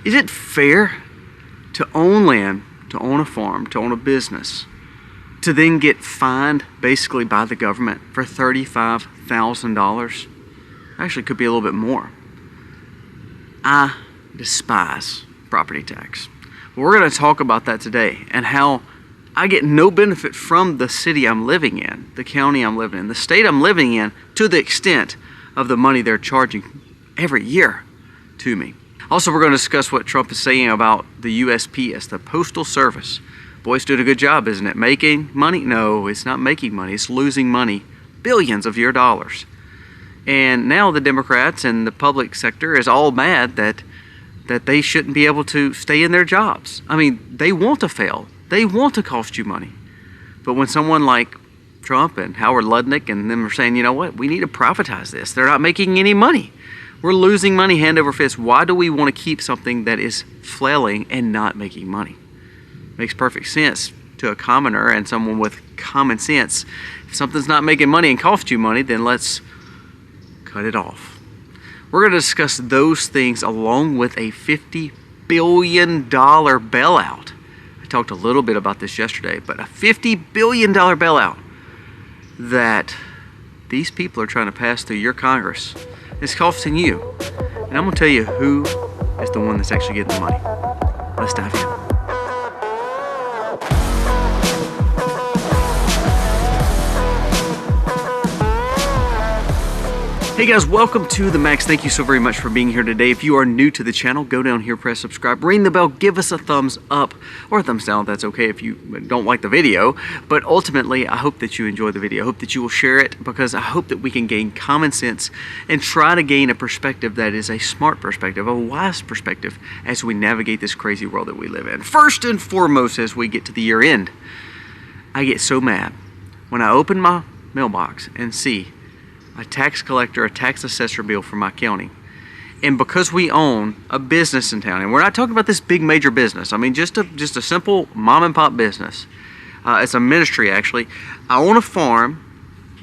Is it fair to own land, to own a farm, to own a business, to then get fined basically by the government for $35,000? Actually, could be a little bit more. I despise property tax. We're going to talk about that today and how I get no benefit from the city I'm living in, the county I'm living in, the state I'm living in, to the extent of the money they're charging every year to me. Also, we're going to discuss what Trump is saying about the USPS, the Postal Service. Boy, it's doing a good job, isn't it? Making money? No, it's not making money. It's losing money, billions of your dollars. And now the Democrats and the public sector is all mad that they shouldn't be able to stay in their jobs. I mean, they want to fail. They want to cost you money. But when someone like Trump and Howard Lutnick and them are saying, you know what, we need to privatize this. They're not making any money. We're losing money hand over fist. Why do we want to keep something that is flailing and not making money? Makes perfect sense to a commoner and someone with common sense. If something's not making money and costs you money, then let's cut it off. We're going to discuss those things along with a $50 billion bailout. I talked a little bit about this yesterday, but a $50 billion bailout that these people are trying to pass through your Congress. It's costing you. And I'm going to tell you who is the one that's actually getting the money. Let's dive in. Hey guys, welcome to The Max. Thank you so very much for being here today. If you are new to the channel, go down here, press subscribe, ring the bell, give us a thumbs up or a thumbs down. That's okay if you don't like the video. But ultimately, I hope that you enjoy the video. I hope that you will share it because I hope that we can gain common sense and try to gain a perspective that is a smart perspective, a wise perspective as we navigate this crazy world that we live in. First and foremost, as we get to the year end, I get so mad when I open my mailbox and see a tax collector, a tax assessor bill for my county. And because we own a business in town, and we're not talking about this big major business, I mean just a simple mom and pop business. It's a ministry actually. I own a farm,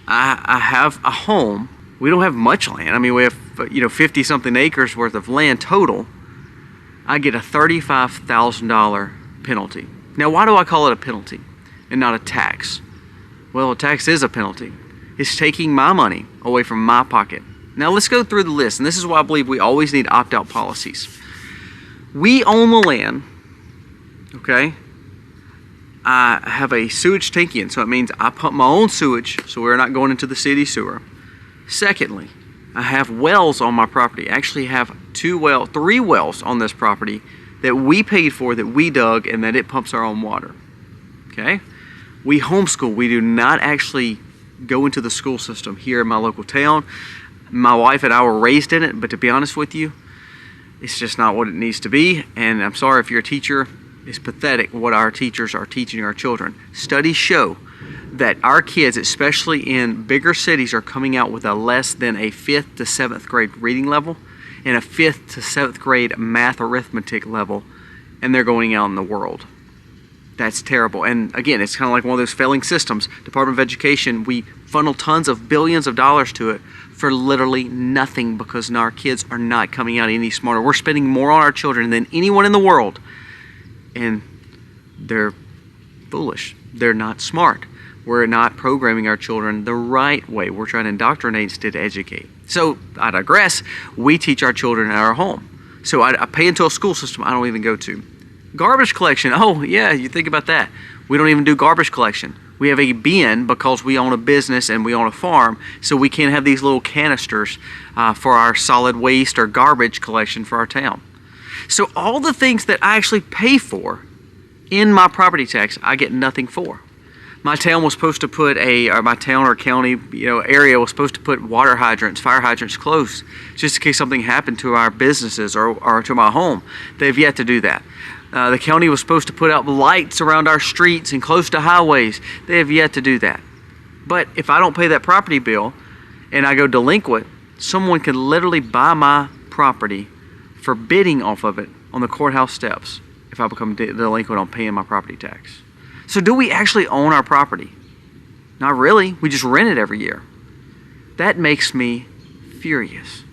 I have a home. We don't have much land. I mean we have 50 something acres worth of land total. I get a $35,000 penalty. Now why do I call it a penalty and not a tax? Well, a tax is a penalty. It's taking my money away from my pocket. Now let's go through the list, and this is why I believe we always need opt-out policies. We own the land, okay? I have a sewage tank in, so it means I pump my own sewage, so we're not going into the city sewer. Secondly, I have wells on my property. I actually have three wells on this property that we paid for, that we dug, and that it pumps our own water, okay? We homeschool. We do not actually go into the school system here in my local town. My wife and I were raised in it, but to be honest with you, it's just not what it needs to be. And I'm sorry if you're a teacher, it's pathetic what our teachers are teaching our children. Studies show that our kids, especially in bigger cities, are coming out with a less than a 5th to 7th grade reading level and a 5th to 7th grade math arithmetic level, and they're going out in the world. That's terrible. And again, it's kind of like one of those failing systems. Department of Education, we funnel tons of billions of dollars to it for literally nothing because our kids are not coming out any smarter. We're spending more on our children than anyone in the world. And they're foolish. They're not smart. We're not programming our children the right way. We're trying to indoctrinate instead of educate. So I digress. We teach our children at our home. So I pay into a school system I don't even go to. Garbage collection. Oh, yeah, you think about that. We don't even do garbage collection. We have a bin because we own a business and we own a farm, so we can't have these little canisters for our solid waste or garbage collection for our town. So all the things that I actually pay for in my property tax, I get nothing for. My town was supposed to put my town or county area was supposed to put water hydrants, fire hydrants close, just in case something happened to our businesses or to my home. They've yet to do that. The county was supposed to put out lights around our streets and close to highways. They have yet to do that. But if I don't pay that property bill and I go delinquent, someone could literally buy my property for bidding off of it on the courthouse steps if I become delinquent on paying my property tax. So do we actually own our property? Not really. We just rent it every year. That makes me furious.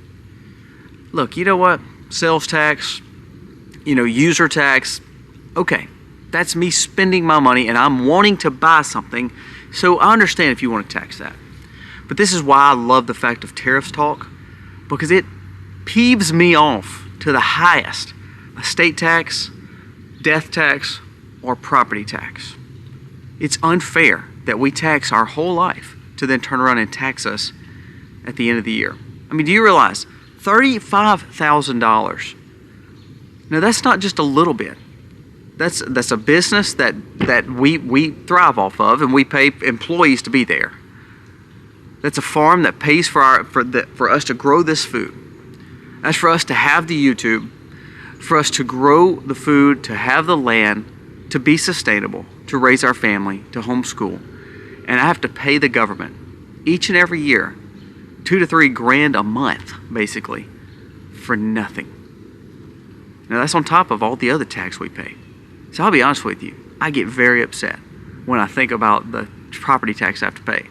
Look, you know what? Sales tax, user tax, okay, that's me spending my money and I'm wanting to buy something, so I understand if you want to tax that. But this is why I love the fact of tariffs talk, because it peeves me off to the highest. Estate tax, death tax, or property tax. It's unfair that we tax our whole life to then turn around and tax us at the end of the year. I mean, do you realize $35,000? Now that's not just a little bit. That's a business that we thrive off of, and we pay employees to be there. That's a farm that pays for us to grow this food. That's for us to have the YouTube, for us to grow the food, to have the land, to be sustainable, to raise our family, to homeschool. And I have to pay the government each and every year $2 to $3 grand a month, basically, for nothing. Now that's on top of all the other tax we pay. So I'll be honest with you, I get very upset when I think about the property tax I have to pay.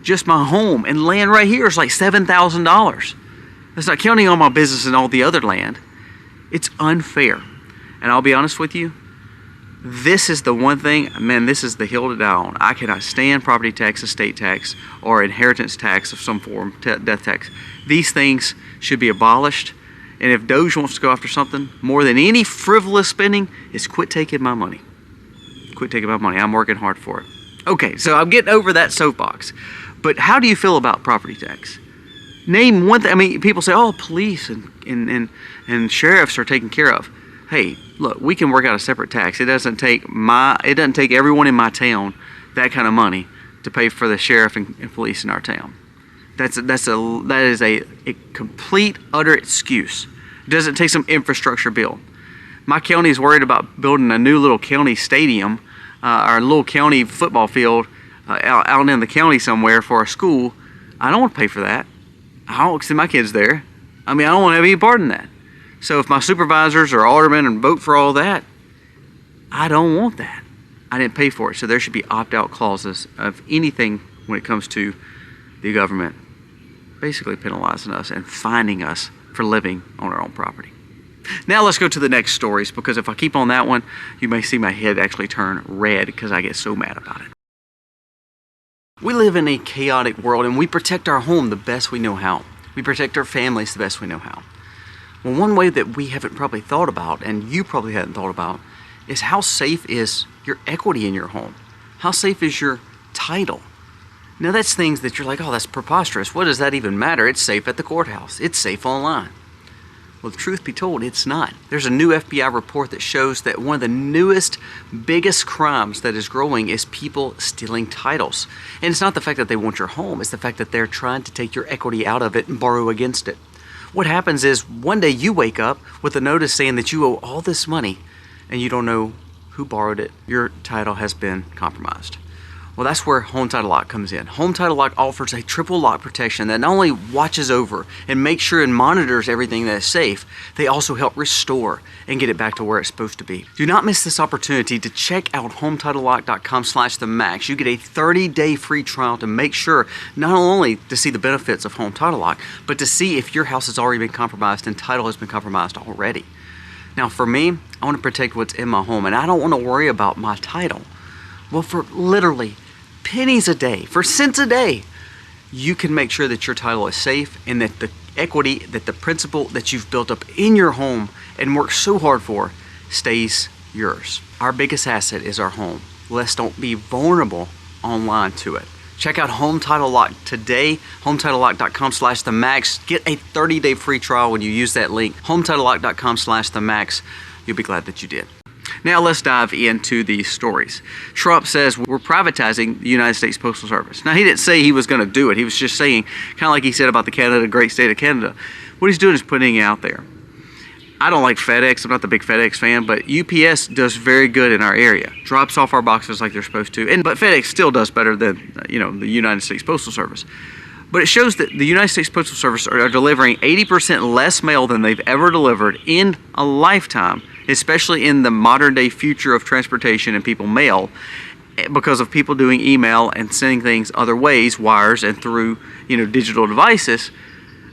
Just my home and land right here is like $7,000. That's not counting all my business and all the other land. It's unfair. And I'll be honest with you, this is the one thing, man, this is the hill to die on. I cannot stand property tax, estate tax, or inheritance tax of some form, death tax. These things should be abolished. And if Doge wants to go after something, more than any frivolous spending, is quit taking my money. Quit taking my money. I'm working hard for it. Okay, so I'm getting over that soapbox. But how do you feel about property tax? Name one thing. I mean, people say, oh, police and sheriffs are taken care of. Hey, look, we can work out a separate tax. It doesn't take everyone in my town that kind of money to pay for the sheriff and police in our town. That is a complete, utter excuse. It doesn't take some infrastructure build. My county is worried about building a new little county stadium or a little county football field out in the county somewhere for a school. I don't want to pay for that. I don't send my kids there. I mean, I don't want to have any part in that. So if my supervisors or aldermen and vote for all that, I don't want that. I didn't pay for it. So there should be opt-out clauses of anything when it comes to the government basically penalizing us and fining us for living on our own property. Now let's go to the next stories, because if I keep on that one, you may see my head actually turn red because I get so mad about it. We live in a chaotic world, and we protect our home the best we know how. We protect our families the best we know how. Well, one way that we haven't probably thought about, and you probably hadn't thought about, is how safe is your equity in your home? How safe is your title? Now that's things that you're like, oh, that's preposterous. What does that even matter? It's safe at the courthouse. It's safe online. Well, the truth be told, it's not. There's a new FBI report that shows that one of the newest, biggest crimes that is growing is people stealing titles. And it's not the fact that they want your home. It's the fact that they're trying to take your equity out of it and borrow against it. What happens is one day you wake up with a notice saying that you owe all this money and you don't know who borrowed it. Your title has been compromised. Well, that's where Home Title Lock comes in. Home Title Lock offers a triple lock protection that not only watches over and makes sure and monitors everything that is safe, they also help restore and get it back to where it's supposed to be. Do not miss this opportunity to check out HometitleLock.com/themax. You get a 30-day free trial to make sure not only to see the benefits of Home Title Lock, but to see if your house has already been compromised and title has been compromised already. Now, for me, I want to protect what's in my home, and I don't want to worry about my title. Well, for literally pennies a day, for cents a day, you can make sure that your title is safe and that the equity, that the principal that you've built up in your home and worked so hard for stays yours. Our biggest asset is our home. Let's don't be vulnerable online to it. Check out Home Title Lock today, HometitleLock.com/themax. Get a 30-day free trial when you use that link, HometitleLock.com/themax. You'll be glad that you did. Now let's dive into these stories. Trump says we're privatizing the United States Postal Service. Now he didn't say he was going to do it. He was just saying, kind of like he said about the Canada, great state of Canada. What he's doing is putting it out there. I don't like FedEx. I'm not the big FedEx fan, but UPS does very good in our area. Drops off our boxes like they're supposed to. But FedEx still does better than the United States Postal Service. But it shows that the United States Postal Service are delivering 80% less mail than they've ever delivered in a lifetime, especially in the modern day future of transportation and people mail, because of people doing email and sending things other ways, wires and through digital devices.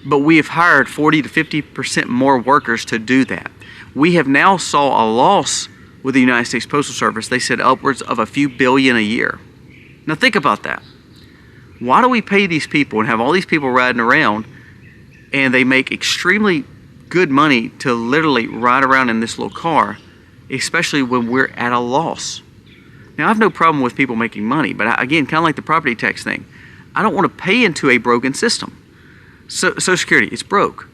But we have hired 40 to 50% more workers to do that. We have now saw a loss with the United States Postal Service. They said upwards of a few billion a year. Now think about that. Why do we pay these people and have all these people riding around, and they make extremely good money to literally ride around in this little car, especially when we're at a loss? Now, I have no problem with people making money, but again, kind of like the property tax thing, I don't want to pay into a broken system. So, Social Security, it's broke.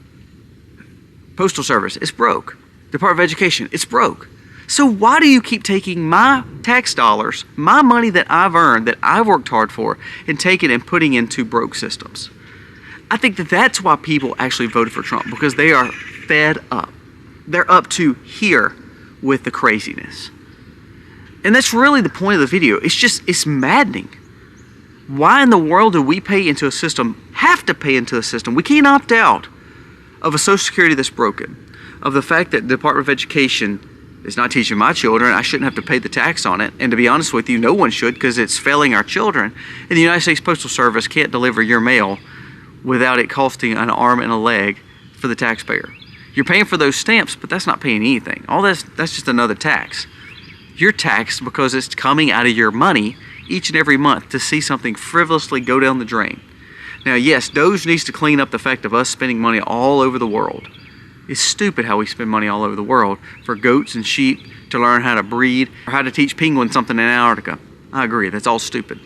Postal Service, it's broke. Department of Education, it's broke. So why do you keep taking my tax dollars, my money that I've earned, that I've worked hard for, and taking and putting into broke systems? I think that that's why people actually voted for Trump, because they are fed up. They're up to here with the craziness. And that's really the point of the video. It's maddening. Why in the world do we pay into a system, have to pay into a system? We can't opt out of a Social Security that's broken, of the fact that the Department of Education is not teaching my children. I shouldn't have to pay the tax on it. And to be honest with you, no one should, because it's failing our children. And the United States Postal Service can't deliver your mail without it costing an arm and a leg for the taxpayer. You're paying for those stamps, but that's not paying anything. All that's just another tax. You're taxed because it's coming out of your money each and every month to see something frivolously go down the drain. Now, yes, DOGE needs to clean up the fact of us spending money all over the world. It's stupid how we spend money all over the world for goats and sheep to learn how to breed or how to teach penguins something in Antarctica. I agree, that's all stupid.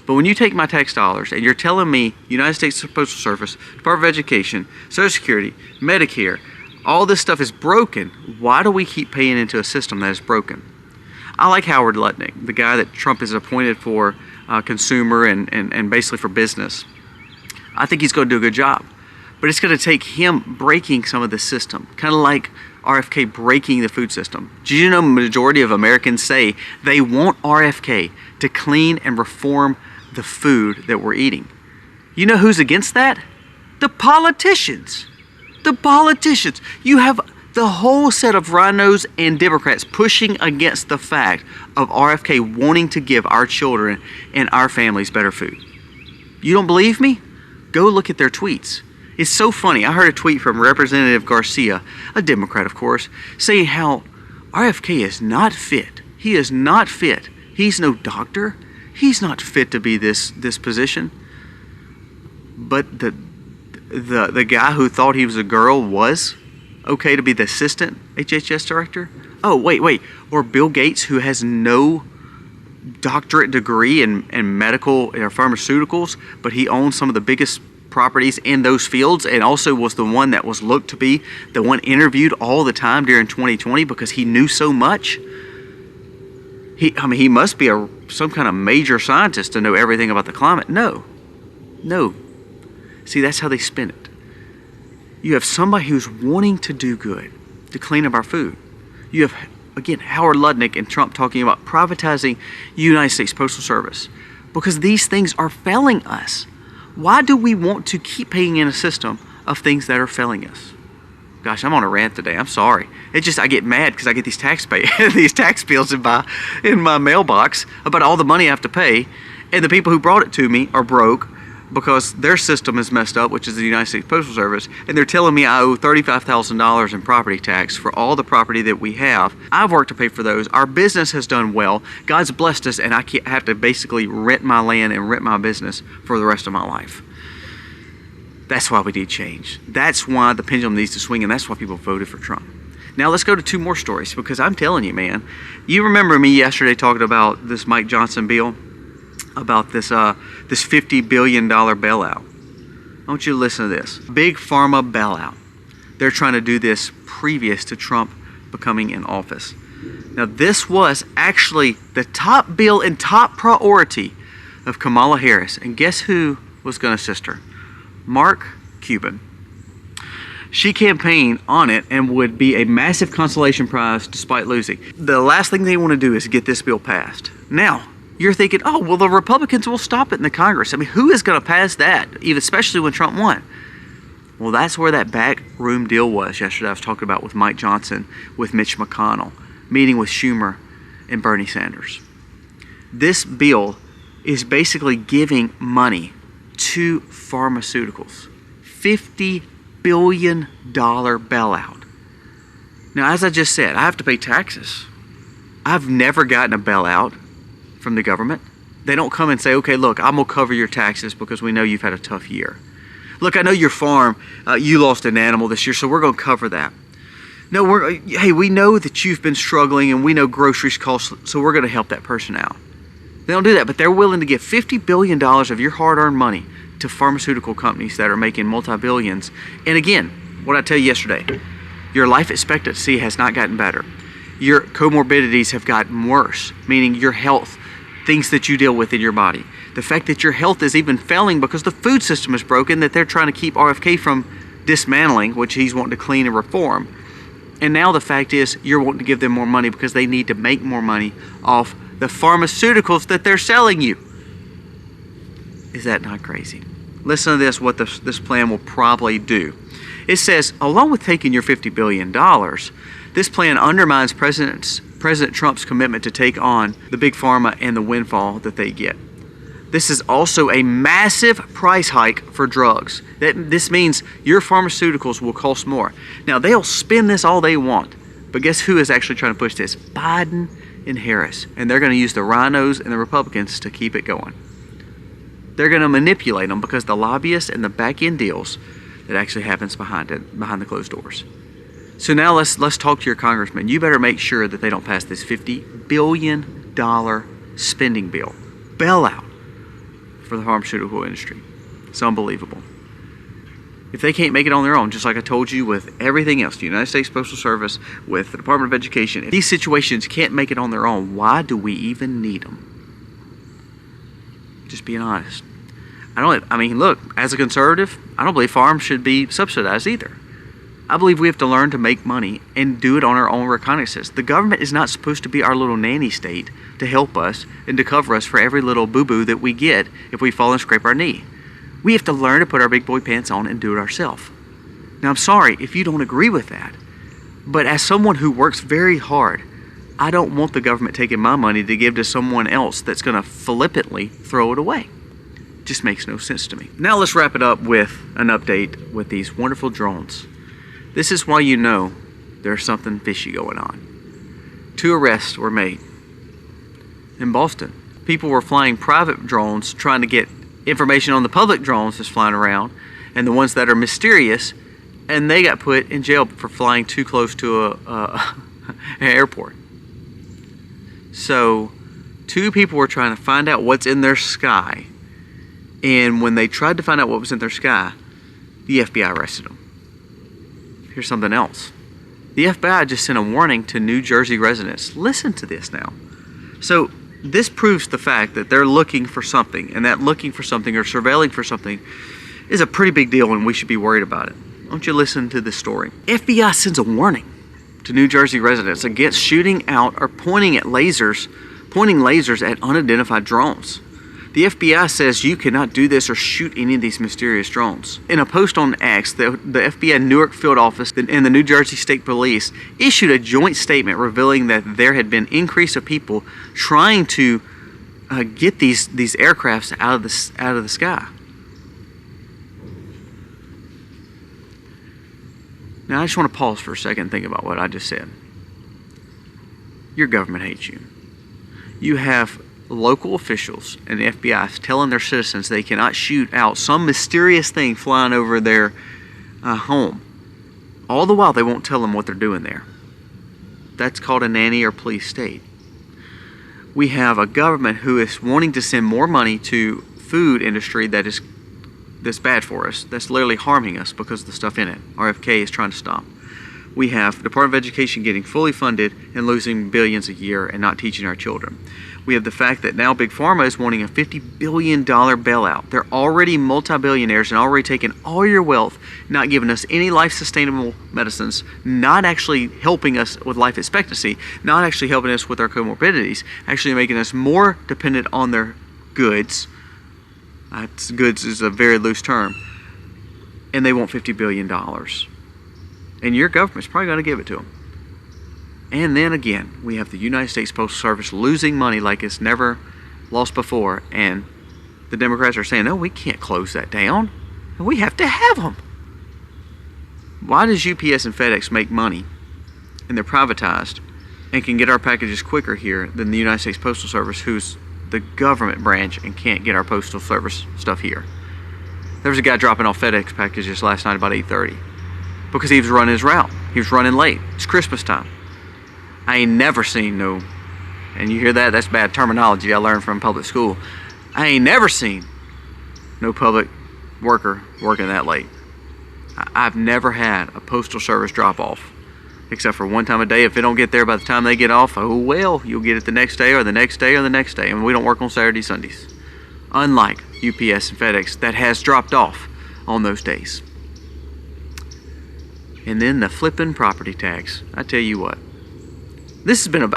But when you take my tax dollars and you're telling me United States Postal Service, Department of Education, Social Security, Medicare, all this stuff is broken, why do we keep paying into a system that is broken? I like Howard Lutnick, the guy that Trump has appointed for consumer and basically for business. I think he's going to do a good job. But it's going to take him breaking some of the system, kind of like RFK breaking the food system. Did you know the majority of Americans say they want RFK to clean and reform the food that we're eating? You know who's against that? The politicians. The politicians. You have the whole set of rhinos and Democrats pushing against the fact of RFK wanting to give our children and our families better food. You don't believe me? Go look at their tweets. It's so funny. I heard a tweet from Representative Garcia, a Democrat of course, saying how RFK is not fit. He is not fit. He's no doctor. He's not fit to be this position. But the guy who thought he was a girl was okay to be the assistant HHS director? Oh, wait. Or Bill Gates, who has no doctorate degree in medical or pharmaceuticals, but he owns some of the biggest properties in those fields, and also was the one that was looked to be the one interviewed all the time during 2020 because he knew so much. He must be some kind of major scientist to know everything about the climate. No. See, that's how they spin it. You have somebody who's wanting to do good, to clean up our food. You have, again, Howard Lutnick and Trump talking about privatizing the United States Postal Service because these things are failing us. Why do we want to keep paying in a system of things that are failing us? Gosh, I'm on a rant today. I'm sorry. I get mad because I get these tax bills in my mailbox about all the money I have to pay, and the people who brought it to me are broke because their system is messed up, which is the United States Postal Service, and they're telling me I owe $35,000 in property tax for all the property that we have. I've worked to pay for those. Our business has done well. God's blessed us, and I have to basically rent my land and rent my business for the rest of my life. That's why we need change. That's why the pendulum needs to swing, and that's why people voted for Trump. Now let's go to two more stories, because I'm telling you, man, you remember me yesterday talking about this Mike Johnson bill, about this $50 billion bailout. I want you to listen to this. Big Pharma bailout. They're trying to do this previous to Trump becoming in office. Now this was actually the top bill and top priority of Kamala Harris. And guess who was going to assist her? Mark Cuban. She campaigned on it and would be a massive consolation prize despite losing. The last thing they want to do is get this bill passed. Now, you're thinking, oh, well, the Republicans will stop it in the Congress. I mean, who is going to pass that, especially when Trump won? Well, that's where that backroom deal was yesterday. I was talking about with Mike Johnson, with Mitch McConnell, meeting with Schumer and Bernie Sanders. This bill is basically giving money to pharmaceuticals. $50 billion bailout. Now, as I just said, I have to pay taxes. I've never gotten a bailout from the government. They don't come and say, okay, look, I'm going to cover your taxes because we know you've had a tough year. Look, I know your farm, you lost an animal this year, so we're going to cover that. No, hey, we know that you've been struggling and we know groceries cost, so we're going to help that person out. They don't do that, but they're willing to give $50 billion of your hard-earned money to pharmaceutical companies that are making multi-billions. And again, what I tell you yesterday, your life expectancy has not gotten better. Your comorbidities have gotten worse, meaning your health, things that you deal with in your body. The fact that your health is even failing because the food system is broken that they're trying to keep RFK from dismantling, which he's wanting to clean and reform. And now the fact is you're wanting to give them more money because they need to make more money off the pharmaceuticals that they're selling you. Is that not crazy? Listen to this, what this plan will probably do. It says, along with taking your $50 billion, this plan undermines President Trump's commitment to take on the big pharma and the windfall that they get. This is also a massive price hike for drugs. This means your pharmaceuticals will cost more. Now, they'll spend this all they want, but guess who is actually trying to push this? Biden and Harris. And they're going to use the rhinos and the Republicans to keep it going. They're going to manipulate them because the lobbyists and the back-end deals that actually happens behind the closed doors. So now let's talk to your congressman. You better make sure that they don't pass this $50 billion spending bill. Bailout for the pharmaceutical industry. It's unbelievable. If they can't make it on their own, just like I told you with everything else, the United States Postal Service, with the Department of Education, if these situations can't make it on their own, why do we even need them? Just being honest. I mean, look, as a conservative, I don't believe farms should be subsidized either. I believe we have to learn to make money and do it on our own reconnaissance. The government is not supposed to be our little nanny state to help us and to cover us for every little boo-boo that we get if we fall and scrape our knee. We have to learn to put our big boy pants on and do it ourselves. Now, I'm sorry if you don't agree with that, but as someone who works very hard, I don't want the government taking my money to give to someone else that's going to flippantly throw it away. It just makes no sense to me. Now let's wrap it up with an update with these wonderful drones. This is why you know there's something fishy going on. 2 arrests were made in Boston. People were flying private drones trying to get information on the public drones that's flying around and the ones that are mysterious, and they got put in jail for flying too close to an airport. So 2 people were trying to find out what's in their sky, and when they tried to find out what was in their sky, the FBI arrested them. Here's something else. The FBI just sent a warning to New Jersey residents. Listen to this now. So this proves the fact that they're looking for something, and that looking for something or surveilling for something is a pretty big deal, and we should be worried about it. Won't you listen to this story? FBI sends a warning to New Jersey residents against shooting out or pointing lasers at unidentified drones. The FBI says you cannot do this or shoot any of these mysterious drones. In a post on X, the FBI Newark Field Office and the New Jersey State Police issued a joint statement revealing that there had been increase of people trying to get these aircrafts out of the sky. Now I just want to pause for a second and think about what I just said. Your government hates you. You have local officials and the FBI telling their citizens they cannot shoot out some mysterious thing flying over their home. All the while they won't tell them what they're doing there. That's called a nanny or police state. We have a government who is wanting to send more money to food industry that's bad for us, that's literally harming us because of the stuff in it. RFK is trying to stop. We have the Department of Education getting fully funded and losing billions a year and not teaching our children. We have the fact that now Big Pharma is wanting a $50 billion bailout. They're already multi-billionaires and already taking all your wealth, not giving us any life-sustainable medicines, not actually helping us with life expectancy, not actually helping us with our comorbidities, actually making us more dependent on their goods. Goods is a very loose term. And they want $50 billion. And your government's probably going to give it to them. And then again, we have the United States Postal Service losing money like it's never lost before. And the Democrats are saying, no, we can't close that down. We have to have them. Why does UPS and FedEx make money and they're privatized and can get our packages quicker here than the United States Postal Service, who's the government branch and can't get our Postal Service stuff here. There was a guy dropping off FedEx packages last night about 8:30 because he was running his route. He was running late. It's Christmas time. I ain't never seen no, and you hear that? That's bad terminology I learned from public school. I ain't never seen no public worker working that late. I've never had a Postal Service drop off, except for one time a day. If it don't get there by the time they get off, oh well, you'll get it the next day or the next day or the next day. And we don't work on Saturdays, Sundays. Unlike UPS and FedEx that has dropped off on those days. And then the flipping property tax. I tell you what, this has been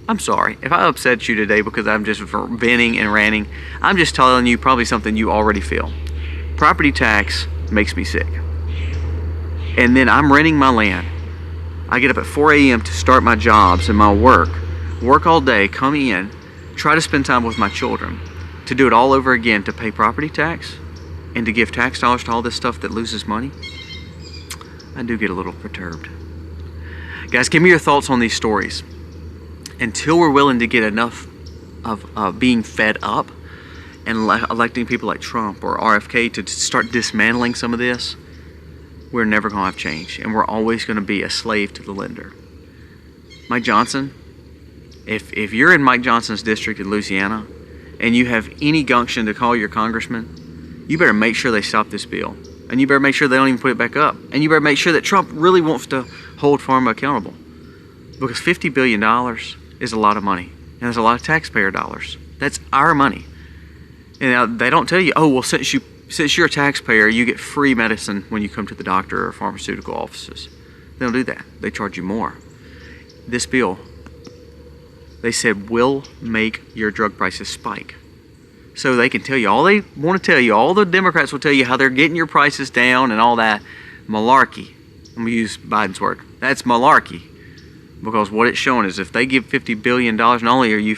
I'm sorry if I upset you today because I'm just venting and ranting. I'm just telling you probably something you already feel. Property tax makes me sick. And then I'm renting my land. I get up at 4 a.m. to start my jobs and my work all day, come in, try to spend time with my children, to do it all over again, to pay property tax and to give tax dollars to all this stuff that loses money. I do get a little perturbed. Guys, give me your thoughts on these stories. Until we're willing to get enough of being fed up and electing people like Trump or RFK to start dismantling some of this, we're never going to have change, and we're always going to be a slave to the lender. Mike Johnson, if you're in Mike Johnson's district in Louisiana and you have any gumption to call your congressman, you better make sure they stop this bill, and you better make sure they don't even put it back up, and you better make sure that Trump really wants to hold Pharma accountable, because $50 billion is a lot of money, and there's a lot of taxpayer dollars. That's our money. And now they don't tell you, oh well, since you're a taxpayer, you get free medicine when you come to the doctor or pharmaceutical offices. They don't do that. They charge you more. This bill, they said, will make your drug prices spike. So they can tell you all they want to tell you. All the Democrats will tell you how they're getting your prices down and all that. Malarkey. I'm going to use Biden's word. That's malarkey. Because what it's showing is if they give $50 billion, not only are you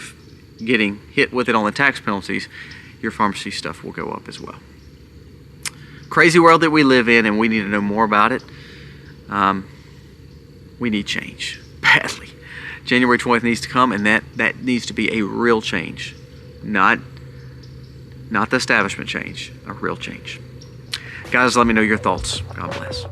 getting hit with it on the tax penalties, your pharmacy stuff will go up as well. Crazy world that we live in, and we need to know more about it. We need change badly. January 20th needs to come, and that needs to be a real change, not the establishment change, a real change. Guys, let me know your thoughts. God bless.